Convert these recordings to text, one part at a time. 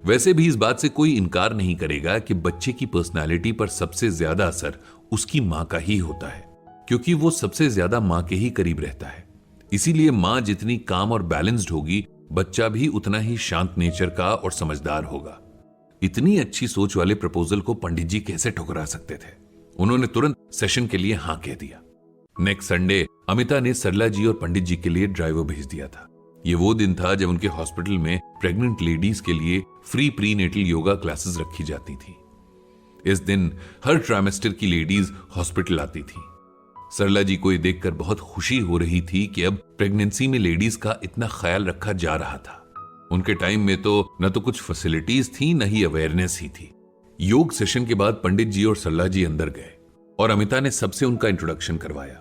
वैसे भी इस बात से कोई इनकार नहीं करेगा कि बच्चे की पर्सनालिटी पर सबसे ज्यादा असर उसकी मां का ही होता है, क्योंकि वो सबसे ज्यादा मां के ही करीब रहता है। इसीलिए मां जितनी काम और बैलेंस्ड होगी, बच्चा भी उतना ही शांत नेचर का और समझदार होगा। इतनी अच्छी सोच वाले प्रपोजल को पंडित जी कैसे ठुकरा सकते थे? उन्होंने तुरंत सेशन के लिए हां कह दिया। नेक्स्ट संडे अमिता ने सरला जी और पंडित जी के लिए ड्राइवर भेज दिया था। ये वो दिन था जब उनके हॉस्पिटल में प्रेग्नेंट लेडीज के लिए फ्री प्रीनेटल योगा क्लासेस रखी जाती थी। इस दिन हर ट्राइमेस्टर की लेडीज हॉस्पिटल आती थी। सरला जी को ये देखकर बहुत खुशी हो रही थी कि अब प्रेगनेंसी में लेडीज का इतना ख्याल रखा जा रहा था। उनके टाइम में तो न तो कुछ फैसिलिटीज थी, न ही अवेयरनेस ही थी। योग सेशन के बाद पंडित जी और सरला जी अंदर गए और अमिता ने सबसे उनका इंट्रोडक्शन करवाया।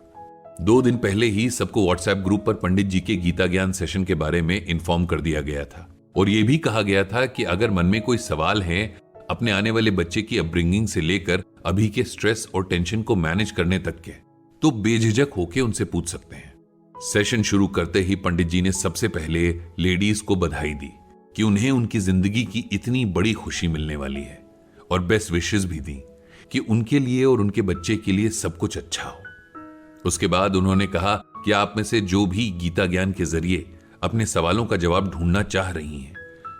2 दिन पहले ही सबको व्हाट्सएप ग्रुप पर पंडित जी के गीता ज्ञान सेशन के बारे में इन्फॉर्म कर दिया गया था और यह भी कहा गया था कि अगर मन में कोई सवाल है अपने आने वाले बच्चे की अपब्रिंगिंग से लेकर अभी के स्ट्रेस और टेंशन को मैनेज करने तक के, तो बेझिझक होकर उनसे पूछ सकते हैं। सेशन शुरू करते ही पंडित जी ने सबसे पहले लेडीज को बधाई दी कि उन्हें उनकी जिंदगी की इतनी बड़ी खुशी मिलने वाली है और बेस्ट विशेस भी दी कि उनके लिए और उनके बच्चे के लिए सब कुछ अच्छा हो। उसके बाद उन्होंने कहा कि आप में से जो भी गीता ज्ञान के जरिए अपने सवालों का जवाब ढूंढना चाह रही हैं,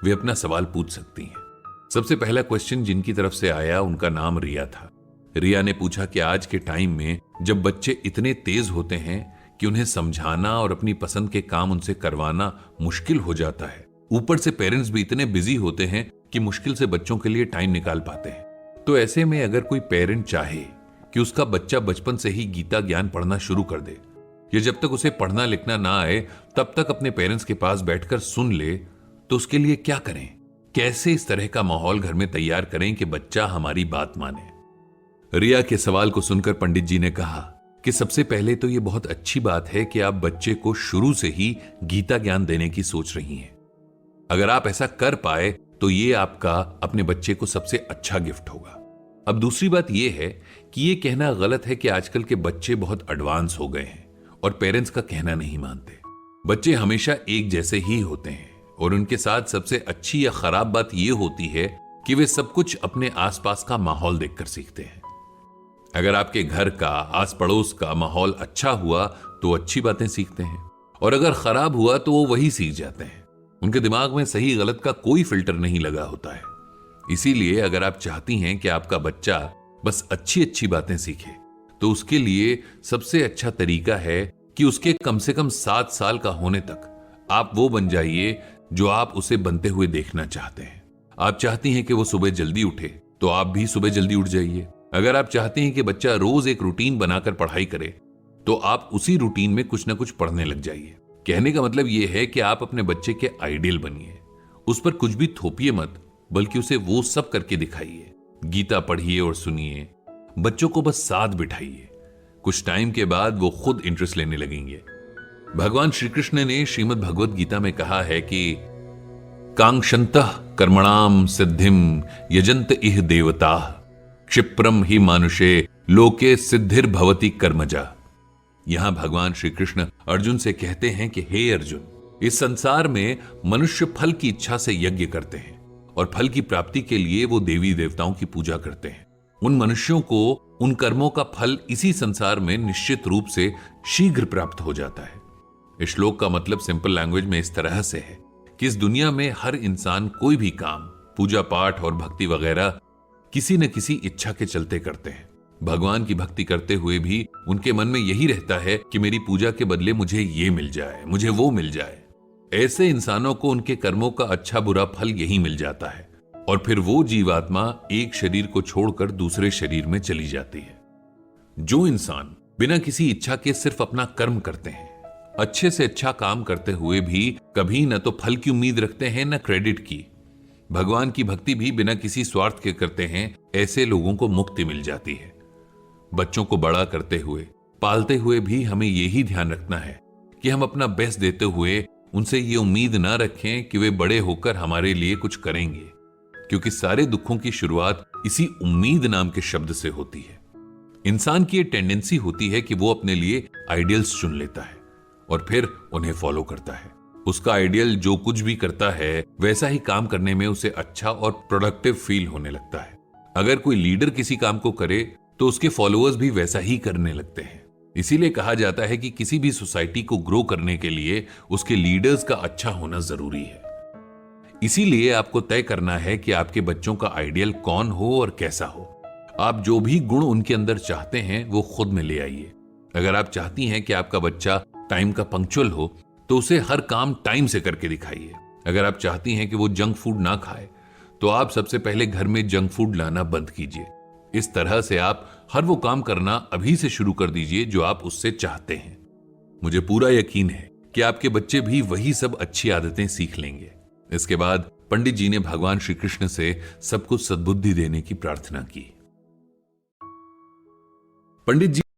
वे अपना सवाल पूछ सकती हैं। सबसे पहला क्वेश्चन जिनकी तरफ से आया उनका नाम रिया था। रिया ने पूछा कि आज के टाइम में जब बच्चे इतने तेज होते हैं कि उन्हें समझाना और अपनी पसंद के काम उनसे करवाना मुश्किल हो जाता है, ऊपर से पेरेंट्स भी इतने बिजी होते हैं कि मुश्किल से बच्चों के लिए टाइम निकाल पाते हैं, तो ऐसे में अगर कोई पेरेंट चाहे कि उसका बच्चा बचपन से ही गीता ज्ञान पढ़ना शुरू कर दे या जब तक उसे पढ़ना लिखना ना आए तब तक अपने पेरेंट्स के पास बैठकर सुन ले, तो उसके लिए क्या करें? कैसे इस तरह का माहौल घर में तैयार करें कि बच्चा हमारी बात माने? रिया के सवाल को सुनकर पंडित जी ने कहा कि सबसे पहले तो यह बहुत अच्छी बात है कि आप बच्चे को शुरू से ही गीता ज्ञान देने की सोच रही हैं। अगर आप ऐसा कर पाए तो ये आपका अपने बच्चे को सबसे अच्छा गिफ्ट होगा। अब दूसरी बात यह है कि यह कहना गलत है कि आजकल के बच्चे बहुत एडवांस हो गए हैं और पेरेंट्स का कहना नहीं मानते। बच्चे हमेशा एक जैसे ही होते हैं और उनके साथ सबसे अच्छी या खराब बात यह होती है कि वे सब कुछ अपने आसपास का माहौल देखकर सीखते हैं। अगर आपके घर का, आस पड़ोस का माहौल अच्छा हुआ तो अच्छी बातें सीखते हैं और अगर खराब हुआ तो वो वही सीख जाते हैं। उनके दिमाग में सही गलत का कोई फिल्टर नहीं लगा होता है। इसीलिए अगर आप चाहती हैं कि आपका बच्चा बस अच्छी अच्छी बातें सीखे तो उसके लिए सबसे अच्छा तरीका है कि उसके कम से कम 7 साल का होने तक आप वो बन जाइए जो आप उसे बनते हुए देखना चाहते हैं। आप चाहती हैं कि वो सुबह जल्दी उठे तो आप भी सुबह जल्दी उठ जाइए। अगर आप चाहती हैं कि बच्चा रोज एक रूटीन बनाकर पढ़ाई करे तो आप उसी रूटीन में कुछ ना कुछ पढ़ने लग जाइए। कहने का मतलब यह है कि आप अपने बच्चे के आइडियल बनिए, उस पर कुछ भी थोपिए मत, बल्कि उसे वो सब करके दिखाइए। गीता पढ़िए और सुनिए, बच्चों को बस साथ बिठाइए। कुछ टाइम के बाद वो खुद इंटरेस्ट लेने लगेंगे। भगवान श्री कृष्ण ने श्रीमद् भगवत गीता में कहा है कि कांक्षन्तः कर्मणाम सिद्धिम यजन्त इह देवता क्षिप्रम ही मानुषे लोके सिद्धिर भवति कर्मजा। यहां भगवान श्री कृष्ण अर्जुन से कहते हैं कि हे अर्जुन, इस संसार में मनुष्य फल की इच्छा से यज्ञ करते हैं और फल की प्राप्ति के लिए वो देवी देवताओं की पूजा करते हैं। उन मनुष्यों को उन कर्मों का फल इसी संसार में निश्चित रूप से शीघ्र प्राप्त हो जाता है। इस श्लोक का मतलब सिंपल लैंग्वेज में इस तरह से है कि इस दुनिया में हर इंसान कोई भी काम, पूजा पाठ और भक्ति वगैरह किसी न किसी इच्छा के चलते करते हैं। भगवान की भक्ति करते हुए भी उनके मन में यही रहता है कि मेरी पूजा के बदले मुझे ये मिल जाए, मुझे वो मिल जाए। ऐसे इंसानों को उनके कर्मों का अच्छा बुरा फल यही मिल जाता है और फिर वो जीवात्मा एक शरीर को छोड़कर दूसरे शरीर में चली जाती है। जो इंसान बिना किसी इच्छा के सिर्फ अपना कर्म करते हैं, अच्छे से अच्छा काम करते हुए भी कभी न तो फल की उम्मीद रखते हैं न क्रेडिट की, भगवान की भक्ति भी बिना किसी स्वार्थ के करते हैं, ऐसे लोगों को मुक्ति मिल जाती है। बच्चों को बड़ा करते हुए, पालते हुए भी हमें यही ध्यान रखना है कि हम अपना बेस्ट देते हुए उनसे ये उम्मीद ना रखें कि वे बड़े होकर हमारे लिए कुछ करेंगे, क्योंकि सारे दुखों की शुरुआत इसी उम्मीद नाम के शब्द से होती है। इंसान की ये टेंडेंसी होती है कि वो अपने लिए आइडियल्स चुन लेता है और फिर उन्हें फॉलो करता है। उसका आइडियल जो कुछ भी करता है वैसा ही काम करने में उसे अच्छा और प्रोडक्टिव फील होने लगता है। अगर कोई लीडर किसी काम को करे तो उसके फॉलोअर्स भी वैसा ही करने लगते हैं। इसीलिए कहा जाता है कि किसी भी सोसाइटी को ग्रो करने के लिए उसके लीडर्स का अच्छा होना जरूरी है। इसीलिए आपको तय करना है कि आपके बच्चों का आइडियल कौन हो और कैसा हो। आप जो भी गुण उनके अंदर चाहते हैं वो खुद में ले आइए। अगर आप चाहती हैं कि आपका बच्चा टाइम का पंक्चुअल हो तो उसे हर काम टाइम से करके दिखाइए। अगर आप चाहती हैं कि वो जंक फूड ना खाए तो आप सबसे पहले घर में जंक फूड लाना बंद कीजिए। इस तरह से आप हर वो काम करना अभी से शुरू कर दीजिए जो आप उससे चाहते हैं। मुझे पूरा यकीन है कि आपके बच्चे भी वही सब अच्छी आदतें सीख लेंगे। इसके बाद पंडित जी ने भगवान श्री कृष्ण से सबको सद्बुद्धि देने की प्रार्थना की। पंडित जी